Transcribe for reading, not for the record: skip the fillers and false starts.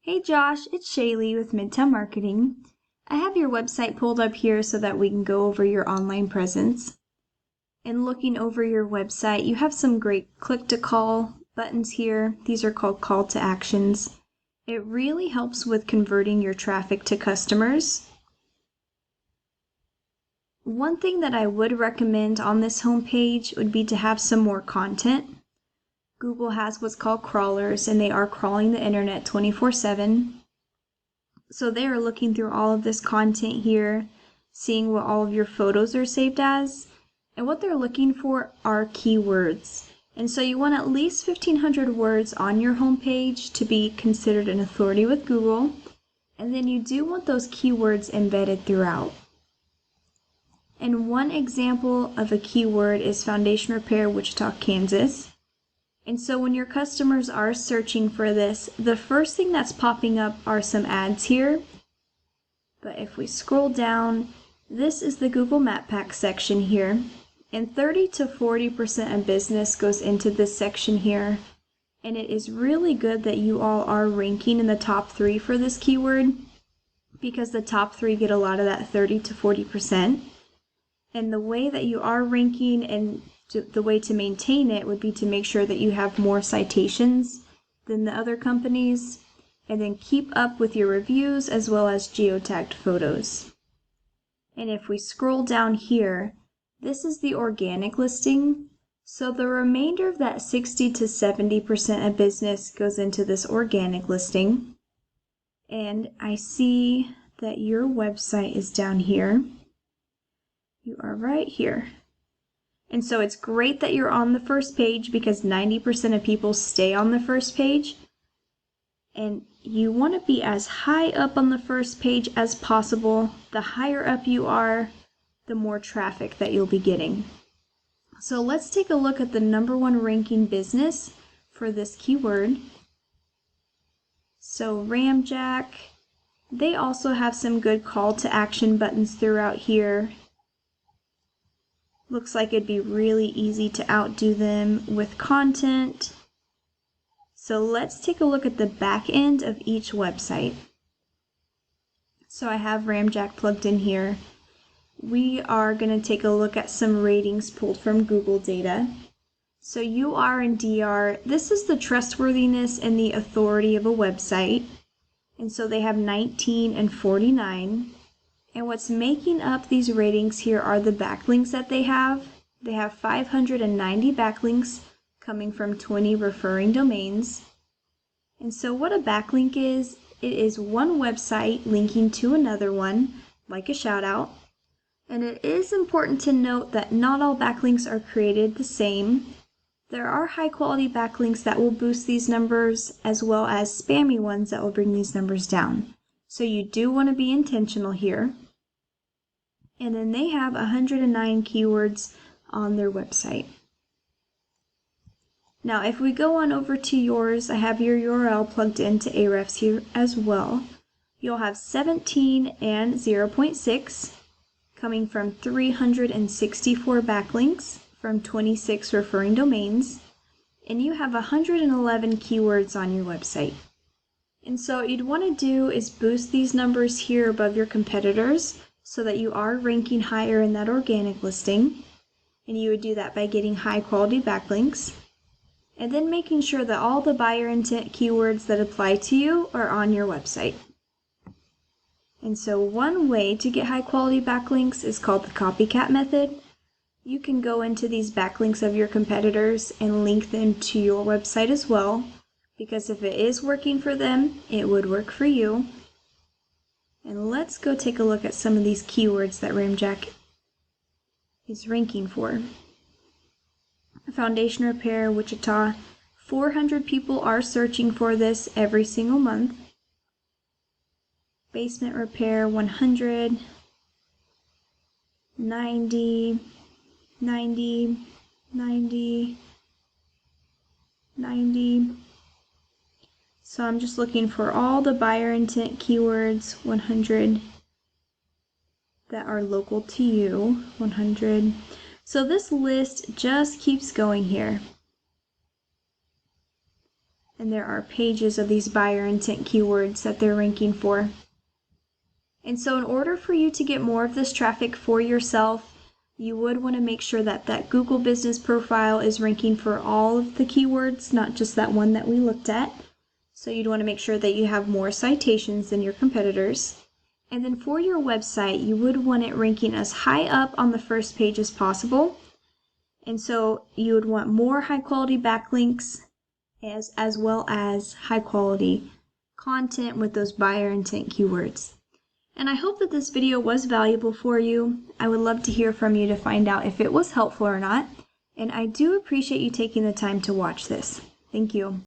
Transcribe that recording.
Hey Josh, it's Shaelee with Midtown Marketing. I have your website pulled up here so that we can go over your online presence. And looking over your website, you have some great click to call buttons here. These are called call to actions. It really helps with converting your traffic to customers. One thing that I would recommend on this homepage would be to have some more content. Google has what's called crawlers, and they are crawling the internet 24/7. So they are looking through all of this content here, seeing what all of your photos are saved as, and what they're looking for are keywords. And so you want at least 1,500 words on your homepage to be considered an authority with Google, and then you do want those keywords embedded throughout. And one example of a keyword is Foundation Repair Wichita, Kansas. And so when your customers are searching for this, the first thing that's popping up are some ads here. But if we scroll down, this is the Google Map Pack section here. And 30 to 40% of business goes into this section here. And it is really good that you all are ranking in the top 3 for this keyword, because the top 3 get a lot of that 30 to 40%. And the way that you are ranking and the way to maintain it would be to make sure that you have more citations than the other companies, and then keep up with your reviews as well as geotagged photos. And if we scroll down here, this is the organic listing. So the remainder of that 60 to 70% of business goes into this organic listing. And I see that your website is down here. You are right here. And so it's great that you're on the first page, because 90% of people stay on the first page. And you want to be as high up on the first page as possible. The higher up you are, the more traffic that you'll be getting. So let's take a look at the #1 ranking business for this keyword. So Ramjack, they also have some good call to action buttons throughout here. Looks like it'd be really easy to outdo them with content. So let's take a look at the back end of each website. So I have Ramjack plugged in here. We are going to take a look at some ratings pulled from Google data. So UR and DR, this is the trustworthiness and the authority of a website. And so they have 19 and 49. And what's making up these ratings here are the backlinks that they have. They have 590 backlinks coming from 20 referring domains. And so what a backlink is, it is one website linking to another one, like a shout out. And it is important to note that not all backlinks are created the same. There are high quality backlinks that will boost these numbers, as well as spammy ones that will bring these numbers down. So you do want to be intentional here. And then they have 109 keywords on their website. Now if we go on over to yours, I have your URL plugged into Ahrefs here as well. You'll have 17 and 0.6 coming from 364 backlinks from 26 referring domains, and you have 111 keywords on your website. And so what you'd want to do is boost these numbers here above your competitors, so that you are ranking higher in that organic listing. And you would do that by getting high quality backlinks, and then making sure that all the buyer intent keywords that apply to you are on your website. And so one way to get high quality backlinks is called the copycat method. You can go into these backlinks of your competitors and link them to your website as well, because if it is working for them, it would work for you. And let's go take a look at some of these keywords that Ramjack is ranking for. Foundation Repair Wichita, 400 people are searching for this every single month. Basement Repair, 100, 90, 90, 90, 90. So I'm just looking for all the buyer intent keywords, 100 that are local to you, 100. So this list just keeps going here. And there are pages of these buyer intent keywords that they're ranking for. And so in order for you to get more of this traffic for yourself, you would want to make sure that that Google business profile is ranking for all of the keywords, not just that one that we looked at. So you'd want to make sure that you have more citations than your competitors. And then for your website, you would want it ranking as high up on the first page as possible. And so you would want more high quality backlinks as well as high quality content with those buyer intent keywords. And I hope that this video was valuable for you. I would love to hear from you to find out if it was helpful or not. And I do appreciate you taking the time to watch this. Thank you.